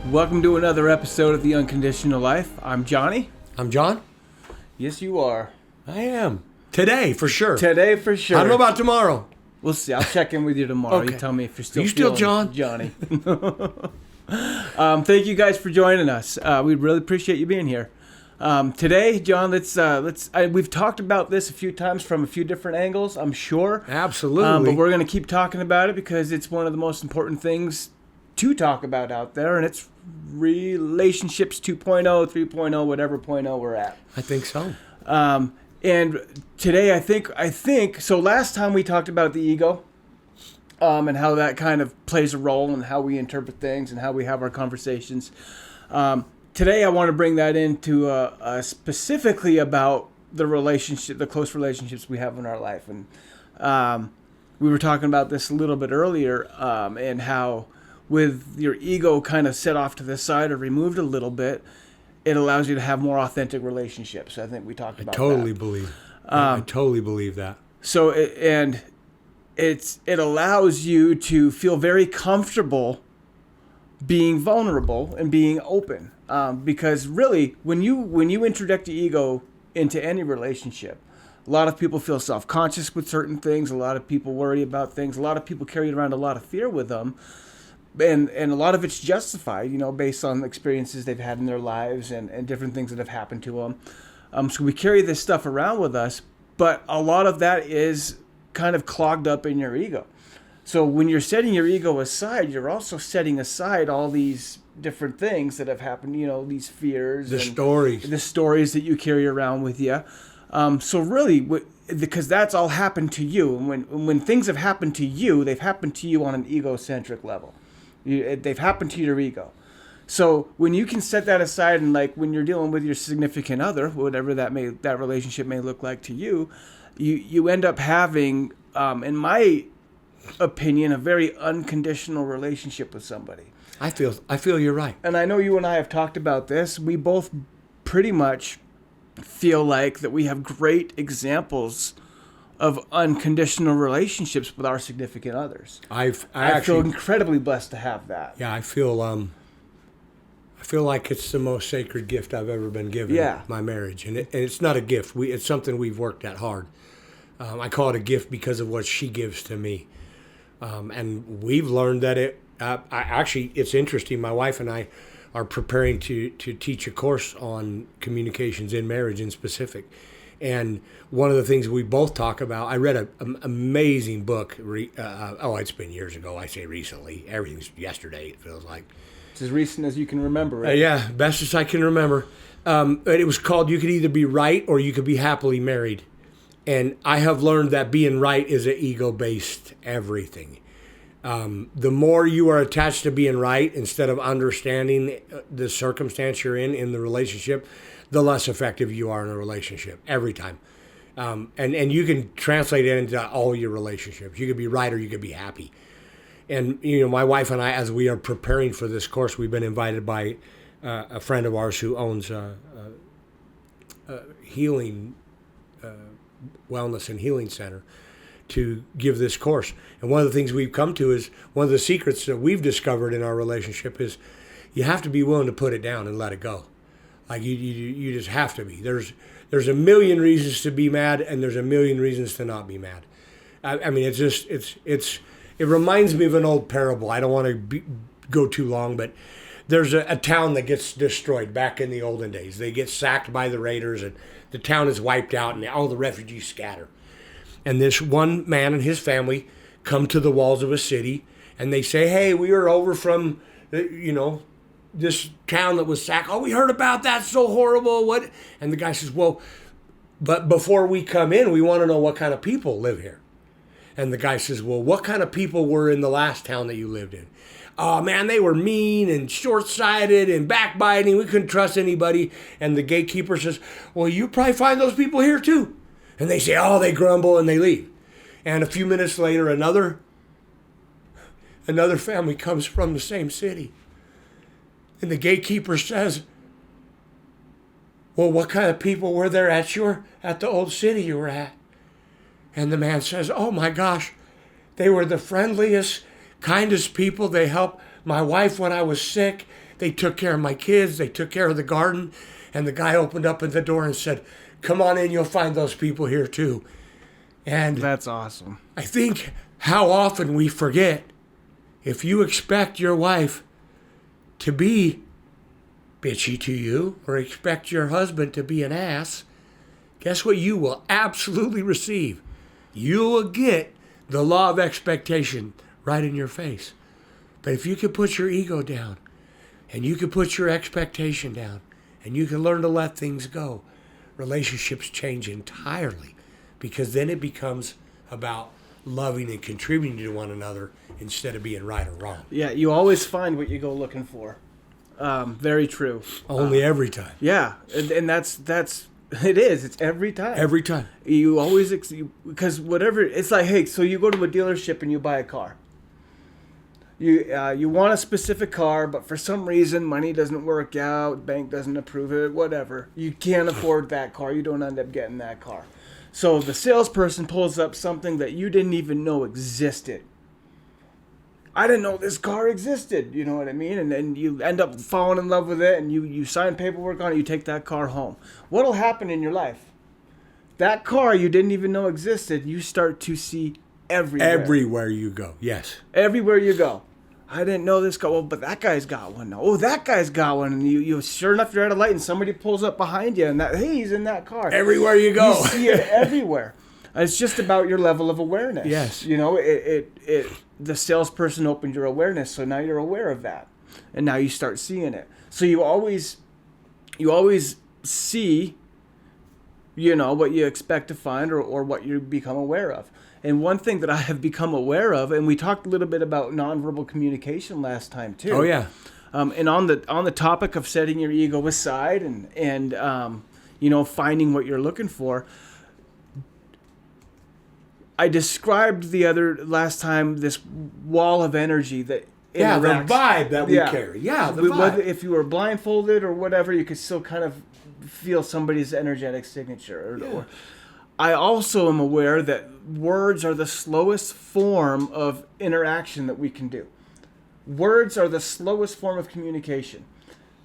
Welcome to another episode of The Unconditional Life. I'm Johnny. I'm John. Yes, you are. I am. Today, for sure. Today, for sure. I don't know about tomorrow. We'll see. I'll check in with you tomorrow. Okay. You tell me if you're still You still feeling John? Johnny. Thank you guys for joining us. We really appreciate you being here. Today, John, we've talked about this a few times from a few different angles, I'm sure. Absolutely. But we're going to keep talking about it because it's one of the most important things to talk about out there, and it's relationships 2.0, 3.0, whatever point oh we're at. I think so. And today, I think, so last time we talked about the ego, and how that kind of plays a role in how we interpret things and how we have our conversations. Today, I want to bring that into specifically about the close relationships we have in our life. And we were talking about this a little bit earlier, and how with your ego kind of set off to the side or removed a little bit, it allows you to have more authentic relationships. I think we talked about that. I totally believe that. So, it allows you to feel very comfortable being vulnerable and being open. Because really, when you introduce the ego into any relationship, a lot of people feel self-conscious with certain things. A lot of people worry about things. A lot of people carry around a lot of fear with them. And a lot of it's justified, based on experiences they've had in their lives and different things that have happened to them. So we carry this stuff around with us, but a lot of that is kind of clogged up in your ego. So when you're setting your ego aside, you're also setting aside all these different things that have happened, these fears. The stories that you carry around with you. So really, because that's all happened to you. And when things have happened to you, they've happened to you on an egocentric level. They've happened to your ego. So when you can set that aside, and like when you're dealing with your significant other, whatever that relationship may look like to you, you end up having, in my opinion, a very unconditional relationship with somebody. I feel you're right. And I know you and I have talked about this. We both pretty much feel like that we have great examples of unconditional relationships with our significant others. I feel incredibly blessed to have that. Yeah, I feel like it's the most sacred gift I've ever been given. Yeah. My marriage, and it's not a gift. It's something we've worked at hard. I call it a gift because of what she gives to me, and we've learned that it's interesting. My wife and I are preparing to teach a course on communications in marriage in specific. And one of the things we both talk about, I read an amazing book. It's been years ago. I say recently. Everything's yesterday, it feels like. It's as recent as you can remember, right? Yeah, best as I can remember. It was called You Could Either Be Right or You Could Be Happily Married. And I have learned that being right is an ego-based everything. The more you are attached to being right instead of understanding the circumstance you're in the relationship, the less effective you are in a relationship every time. And you can translate it into all your relationships. You could be right or you could be happy. And, my wife and I, as we are preparing for this course, we've been invited by a friend of ours who owns a healing, wellness and healing center to give this course. And one of the things we've come to is one of the secrets that we've discovered in our relationship is you have to be willing to put it down and let it go. Like you just have to be. There's a million reasons to be mad, and there's a million reasons to not be mad. I mean, it reminds me of an old parable. I don't want to go too long, but there's a town that gets destroyed back in the olden days. They get sacked by the raiders, and the town is wiped out, and all the refugees scatter. And this one man and his family come to the walls of a city, and they say, "Hey, we are over from, this town that was sacked. Oh, we heard about that. So horrible. What?" And the guy says, "Well, but before we come in, we want to know what kind of people live here." And the guy says, "Well, what kind of people were in the last town that you lived in?" "Oh, man, they were mean and short-sighted and backbiting. We couldn't trust anybody." And the gatekeeper says, "Well, you probably find those people here too." And they say, "Oh," they grumble and they leave. And a few minutes later, another family comes from the same city. And the gatekeeper says, "Well, what kind of people were there at the old city you were at?" And the man says, "Oh my gosh, they were the friendliest, kindest people. They helped my wife when I was sick. They took care of my kids. They took care of the garden. And the guy opened up at the door and said, come on in, you'll find those people here too. And That's awesome. I think how often we forget, if you expect your wife to be bitchy to you or expect your husband to be an ass, guess what you will absolutely receive? You will get the law of expectation right in your face. But if you can put your ego down and you can put your expectation down and you can learn to let things go, relationships change entirely, because then it becomes about loving and contributing to one another instead of being right or wrong. Yeah, you always find what you go looking for. Very true. Only every time. Yeah, and that's it is. It's every time. Every time. You always because whatever it's like. Hey, so you go to a dealership and you buy a car. You want a specific car, but for some reason money doesn't work out, bank doesn't approve it, whatever. You can't afford that car. You don't end up getting that car. So the salesperson pulls up something that you didn't even know existed. I didn't know this car existed, you know what I mean? And then you end up falling in love with it, and you sign paperwork on it, you take that car home. What'll happen in your life? That car you didn't even know existed, you start to see everywhere. Everywhere you go, yes. Everywhere you go. I didn't know this guy. Well, but that guy's got one now. Oh, that guy's got one. And you sure enough, you're at a light and somebody pulls up behind you and hey, he's in that car. Everywhere you go. You see it everywhere. It's just about your level of awareness. Yes. You know, the salesperson opened your awareness, so now you're aware of that. And now you start seeing it. So you always see, you know, what you expect to find or what you become aware of. And one thing that I have become aware of, and we talked a little bit about nonverbal communication last time too. Oh yeah. And on the topic of setting your ego aside and you know, finding what you're looking for, I described last time this wall of energy that Yeah, the interacts. vibe that we carry. Yeah, the vibe. Whether if you were blindfolded or whatever, you could still kind of feel somebody's energetic signature. Or I also am aware that words are the slowest form of interaction that we can do. Words are the slowest form of communication.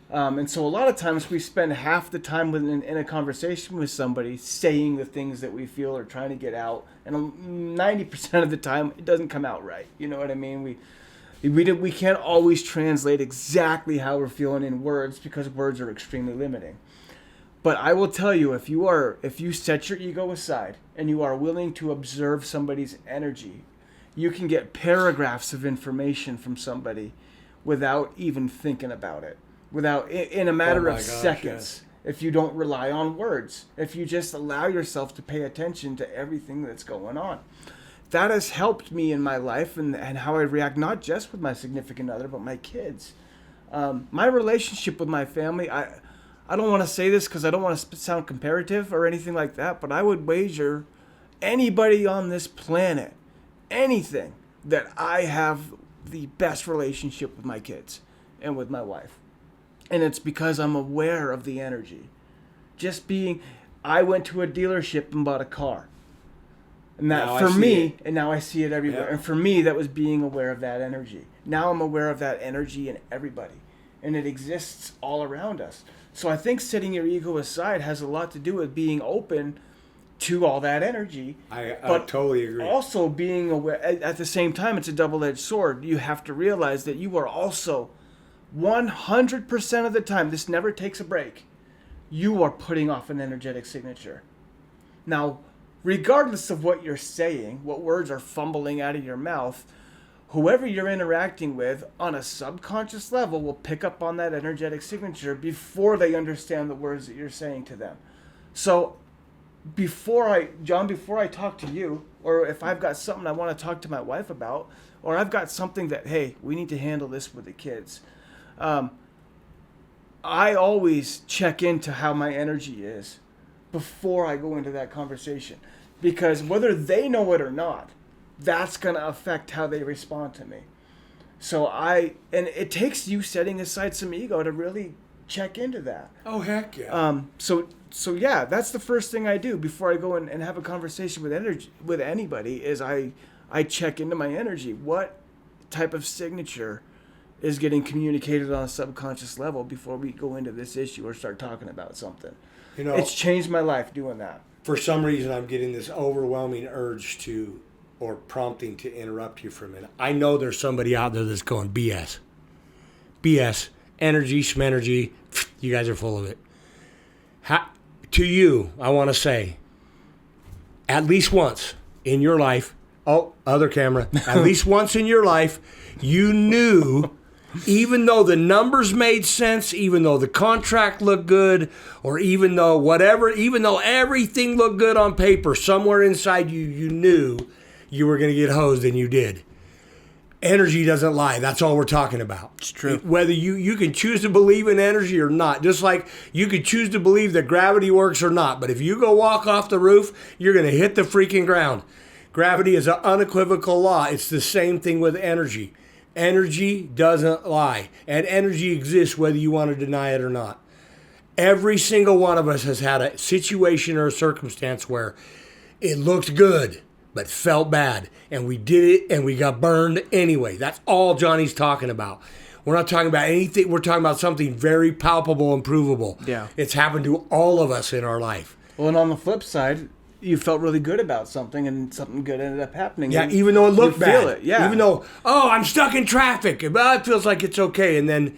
And so a lot of times we spend half the time in a conversation with somebody saying the things that we feel or trying to get out. And 90% of the time, it doesn't come out right. You know what I mean? We can't always translate exactly how we're feeling in words because words are extremely limiting. But I will tell you, if you set your ego aside and you are willing to observe somebody's energy, you can get paragraphs of information from somebody without even thinking about it. In a matter of seconds, if you don't rely on words, if you just allow yourself to pay attention to everything that's going on. That has helped me in my life and how I react, not just with my significant other, but my kids. My relationship with my family, I don't want to say this because I don't want to sound comparative or anything like that, but I would wager anybody on this planet, anything, that I have the best relationship with my kids and with my wife. And it's because I'm aware of the energy. I went to a dealership and bought a car. And that and now I see it everywhere. Yeah. And for me, that was being aware of that energy. Now I'm aware of that energy in everybody. And it exists all around us. So I think setting your ego aside has a lot to do with being open to all that energy. I totally agree. Also being aware, at the same time, it's a double-edged sword. You have to realize that you are also 100% of the time, this never takes a break, you are putting off an energetic signature. Now, regardless of what you're saying, what words are fumbling out of your mouth, whoever you're interacting with on a subconscious level will pick up on that energetic signature before they understand the words that you're saying to them. So before I talk to you, or if I've got something I want to talk to my wife about, or I've got something that, hey, we need to handle this with the kids, I always check into how my energy is before I go into that conversation. Because whether they know it or not, that's going to affect how they respond to me. So and it takes you setting aside some ego to really check into that. Oh, heck yeah. So yeah, that's the first thing I do before I go and have a conversation with anybody is I check into my energy. What type of signature is getting communicated on a subconscious level before we go into this issue or start talking about something. You know, It's changed my life doing that. for some reason, I'm getting this overwhelming urge or prompting to interrupt you for a minute. I know there's somebody out there that's going, BS. BS. Energy, schmenergy. You guys are full of it. To you, I want to say, at least once in your life, other camera, at least once in your life, you knew, even though the numbers made sense, even though the contract looked good, or even though everything looked good on paper, somewhere inside you, you knew you were going to get hosed, and you did. Energy doesn't lie. That's all we're talking about. It's true. Whether you can choose to believe in energy or not, just like you could choose to believe that gravity works or not. But if you go walk off the roof, you're going to hit the freaking ground. Gravity is an unequivocal law. It's the same thing with energy. Energy doesn't lie. And energy exists whether you want to deny it or not. Every single one of us has had a situation or a circumstance where it looked good but felt bad, and we did it, and we got burned anyway. That's all Johnny's talking about. We're not talking about anything. We're talking about something very palpable and provable. Yeah. It's happened to all of us in our life. Well, and on the flip side, you felt really good about something, and something good ended up happening. Yeah, and even though it looked you bad. feel it, yeah. Even though, I'm stuck in traffic, but it feels like it's okay, and then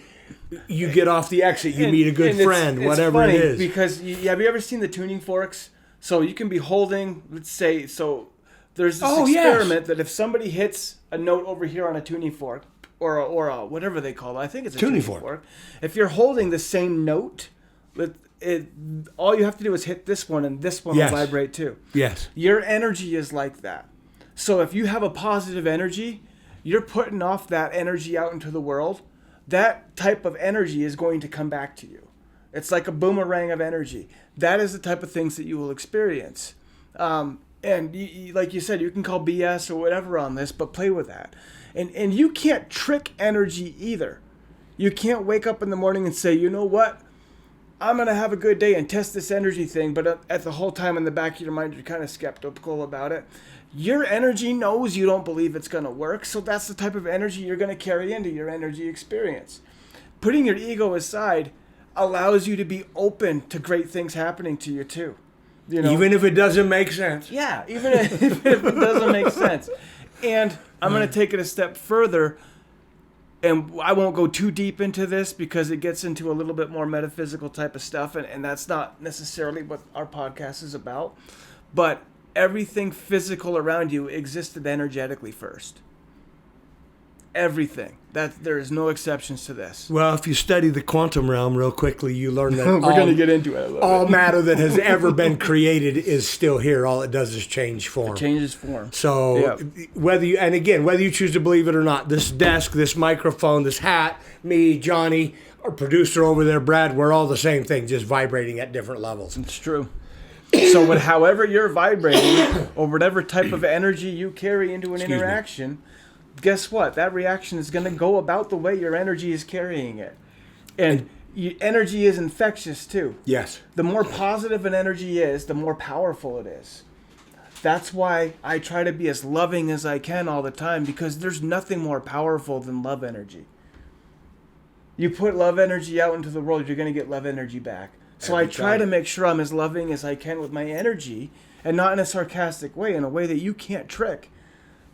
you get off the exit, you meet a good friend, it's whatever funny it is. Because have you ever seen the tuning forks? So you can be holding, let's say, there's this experiment that if somebody hits a note over here on a tuning fork, or a whatever they call it, I think it's a tuning fork. If you're holding the same note, all you have to do is hit this one, and this one Yes. will vibrate too. Yes. Your energy is like that. So if you have a positive energy, you're putting off that energy out into the world. That type of energy is going to come back to you. It's like a boomerang of energy. That is the type of things that you will experience. And like you said, you can call BS or whatever on this, but play with that. And you can't trick energy either. You can't wake up in the morning and say, you know what? I'm going to have a good day and test this energy thing, but at the whole time in the back of your mind, you're kind of skeptical about it. Your energy knows you don't believe it's going to work, so that's the type of energy you're going to carry into your energy experience. Putting your ego aside allows you to be open to great things happening to you too. You know? Even if it doesn't make sense. Yeah, even if it doesn't make sense. And I'm going to take it a step further, and I won't go too deep into this because it gets into a little bit more metaphysical type of stuff, and that's not necessarily what our podcast is about. But everything physical around you existed energetically first. Everything. There is no exceptions to this. Well, if you study the quantum realm real quickly, you learn that We're going to get into it a little all bit. matter that has ever been created is still here. All it does is change form. It changes form. So Yep. whether you choose to believe it or not, this desk, this microphone, this hat, me, Johnny, our producer over there, Brad, we're all the same thing, just vibrating at different levels. It's true. So however you're vibrating or whatever type of energy you carry into an interaction, guess what? That reaction is going to go about the way your energy is carrying it. And energy is infectious too. Yes. The more positive an energy is, the more powerful it is. That's why I try to be as loving as I can all the time, because there's nothing more powerful than love energy. You put love energy out into the world, you're going to get love energy back. So I try to make sure I'm as loving as I can with my energy, and not in a sarcastic way, in a way that you can't trick,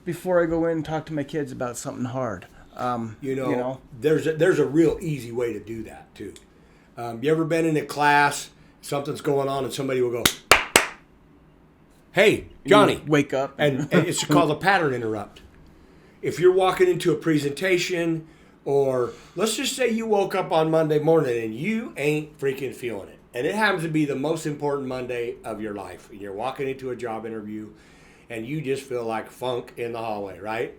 before I go in and talk to my kids about something hard. There's a real easy way to do that too. You ever been in a class, something's going on, and somebody will go, "Hey, Johnny, wake up." and it's called a pattern interrupt. If you're walking into a presentation, or let's just say you woke up on Monday morning and you ain't freaking feeling it, and it happens to be the most important Monday of your life, and you're walking into a job interview, and you just feel like funk in the hallway, right?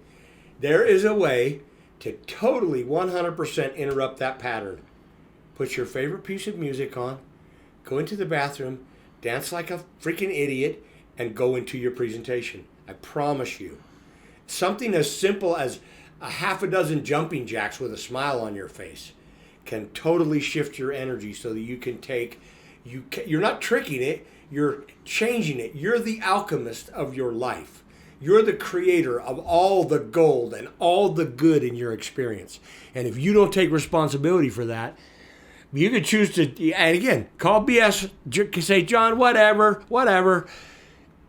There is a way to totally 100% interrupt that pattern. Put your favorite piece of music on, go into the bathroom, dance like a freaking idiot, and go into your presentation. I promise you. Something as simple as a half a dozen jumping jacks with a smile on your face can totally shift your energy so that you can you're not tricking it, you're changing it. You're the alchemist of your life. You're the creator of all the gold and all the good in your experience. And if you don't take responsibility for that, you could choose to, and again, call BS, say, John, whatever.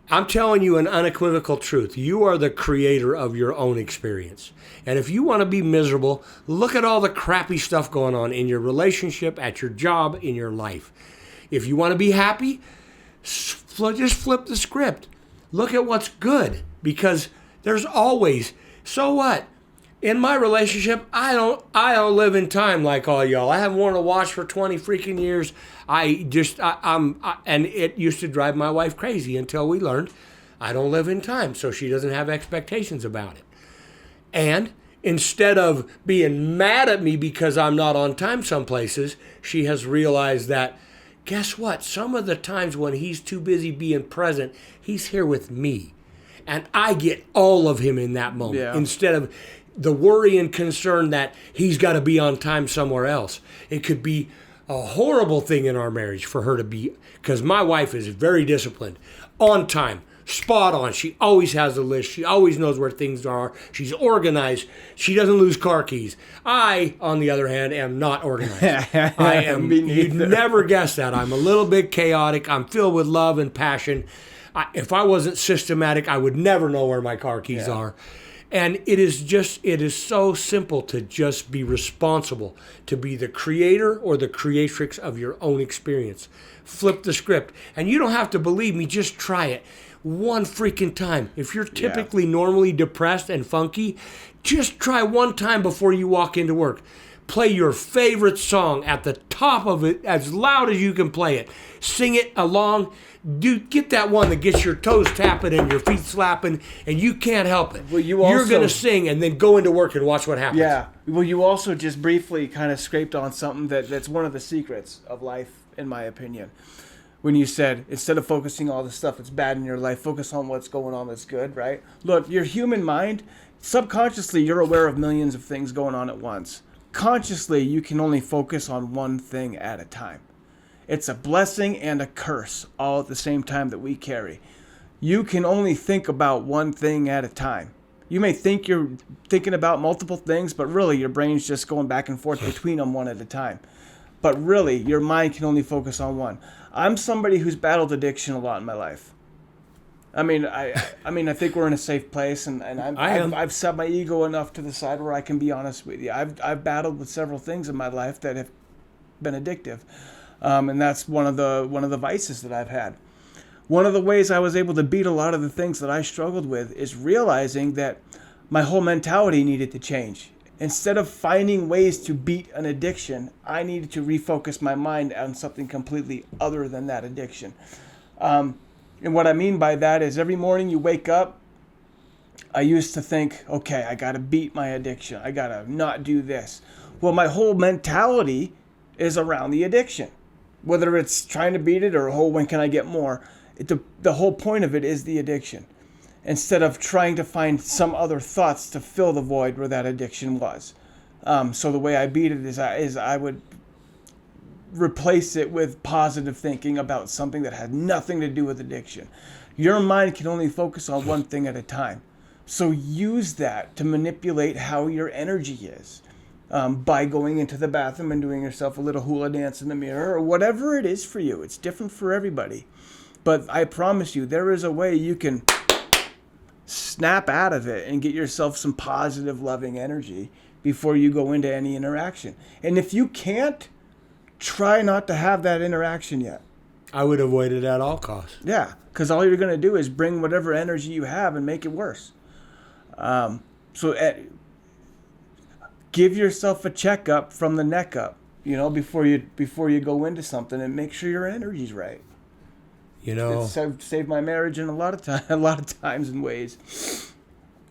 I'm telling you an unequivocal truth. You are the creator of your own experience. And if you want to be miserable, look at all the crappy stuff going on in your relationship, at your job, in your life. If you want to be happy, just flip the script. Look at what's good, because there's always, so what? In my relationship, I don't live in time like all y'all. I haven't worn a watch for 20 freaking years. And it used to drive my wife crazy until we learned I don't live in time, so she doesn't have expectations about it. And instead of being mad at me because I'm not on time some places, she has realized that, guess what? Some of the times when he's too busy being present, he's here with me. And I get all of him in that moment instead of the worry and concern that he's got to be on time somewhere else. It could be a horrible thing in our marriage for her to be, because my wife is very disciplined, on time, spot on. She always has a list. She always knows where things are. She's organized. She doesn't lose car keys. I, on the other hand, am not organized. I am. You'd never guess that. I'm a little bit chaotic. I'm filled with love and passion. If I wasn't systematic, I would never know where my car keys are. And it is so simple to just be responsible, to be the creator or the creatrix of your own experience. Flip the script. And you don't have to believe me, just try it one freaking time. If you're typically normally depressed and funky, just try one time before you walk into work. Play your favorite song at the top of it, as loud as you can play it. Sing it along. Get that one that gets your toes tapping and your feet slapping, and you can't help it. Well, you're going to sing and then go into work and watch what happens. Yeah. Well, you also just briefly kind of scraped on something that's one of the secrets of life, in my opinion. When you said, instead of focusing on all the stuff that's bad in your life, focus on what's going on that's good, right? Look, your human mind, subconsciously, you're aware of millions of things going on at once. Consciously, you can only focus on one thing at a time. It's a blessing and a curse all at the same time that we carry. You can only think about one thing at a time. You may think you're thinking about multiple things, but really your brain's just going back and forth between them one at a time. But really, your mind can only focus on one. I'm somebody who's battled addiction a lot in my life. I mean, I think we're in a safe place, and I've set my ego enough to the side where I can be honest with you. I've battled with several things in my life that have been addictive. And that's one of the vices that I've had. One of the ways I was able to beat a lot of the things that I struggled with is realizing that my whole mentality needed to change. Instead of finding ways to beat an addiction, I needed to refocus my mind on something completely other than that addiction. And what I mean by that is every morning you wake up, I used to think, okay, I got to beat my addiction. I got to not do this. Well, my whole mentality is around the addiction. Whether it's trying to beat it or, oh, when can I get more? The whole point of it is the addiction. Instead of trying to find some other thoughts to fill the void where that addiction was. So the way I beat it is I would replace it with positive thinking about something that had nothing to do with addiction. Your mind can only focus on one thing at a time. So use that to manipulate how your energy is. By going into the bathroom and doing yourself a little hula dance in the mirror, or whatever it is for you. It's different for everybody. But I promise you, there is a way you can snap out of it and get yourself some positive, loving energy before you go into any interaction. And if you can't, try not to have that interaction yet. I would avoid it at all costs. Yeah, because all you're going to do is bring whatever energy you have and make it worse. Give yourself a checkup from the neck up, before you go into something, and make sure your energy's right. It saved my marriage in a lot of times and ways.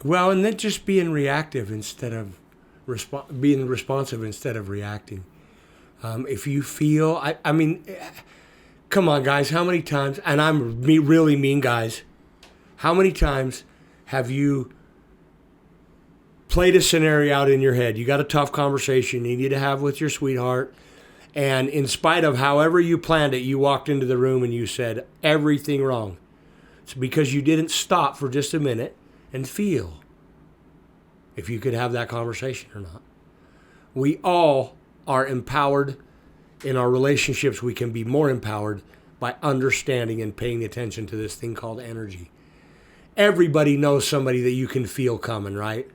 Well, and then just being reactive instead of being responsive instead of reacting. If you feel, I mean, come on, guys, how many times? And I'm really mean, guys. How many times have you played a scenario out in your head? You got a tough conversation you need to have with your sweetheart, and in spite of however you planned it, you walked into the room and you said everything wrong. It's because you didn't stop for just a minute and feel if you could have that conversation or not. We all are empowered in our relationships. We can be more empowered by understanding and paying attention to this thing called energy. Everybody knows somebody that you can feel coming, right?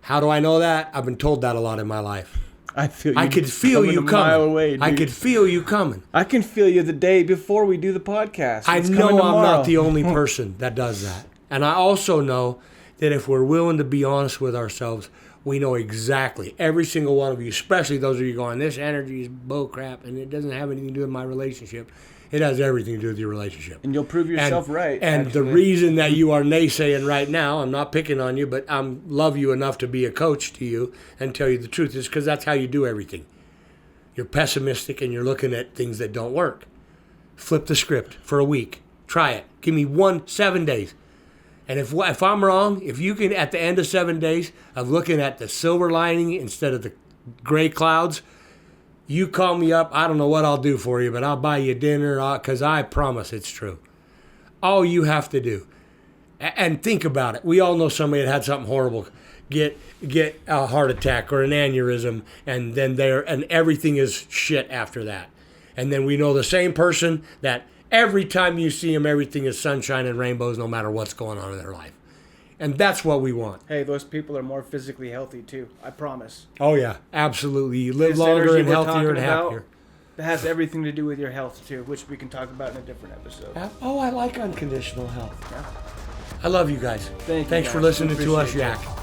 How do I know that? I've been told that a lot in my life. I could feel you coming. A mile away, dude. I could feel you coming. I can feel you the day before we do the podcast. I It's know coming I'm tomorrow. not the only person that does that. And I also know that if we're willing to be honest with ourselves, we know exactly, every single one of you, especially those of you going, this energy is bull crap and it doesn't have anything to do with my relationship. It has everything to do with your relationship. And you'll prove yourself right. And the reason that you are naysaying right now, I'm not picking on you, but I love you enough to be a coach to you and tell you the truth, is because that's how you do everything. You're pessimistic and you're looking at things that don't work. Flip the script for a week. Try it. Give me 7 days. And if I'm wrong, if you can, at the end of 7 days of looking at the silver lining instead of the gray clouds, you call me up. I don't know what I'll do for you, but I'll buy you dinner because I promise it's true. All you have to do, and think about it. We all know somebody that had something horrible get a heart attack or an aneurysm, and then and everything is shit after that. And then we know the same person that every time you see them, everything is sunshine and rainbows, no matter what's going on in their life. And that's what we want. Hey, those people are more physically healthy too. I promise. Oh yeah, absolutely. You live This longer energy and we're healthier talking and about, happier. That has everything to do with your health too, which we can talk about in a different episode. Oh, I like unconditional health. Yeah. I love you guys. Thanks for guys. listening We to us appreciate it. yak.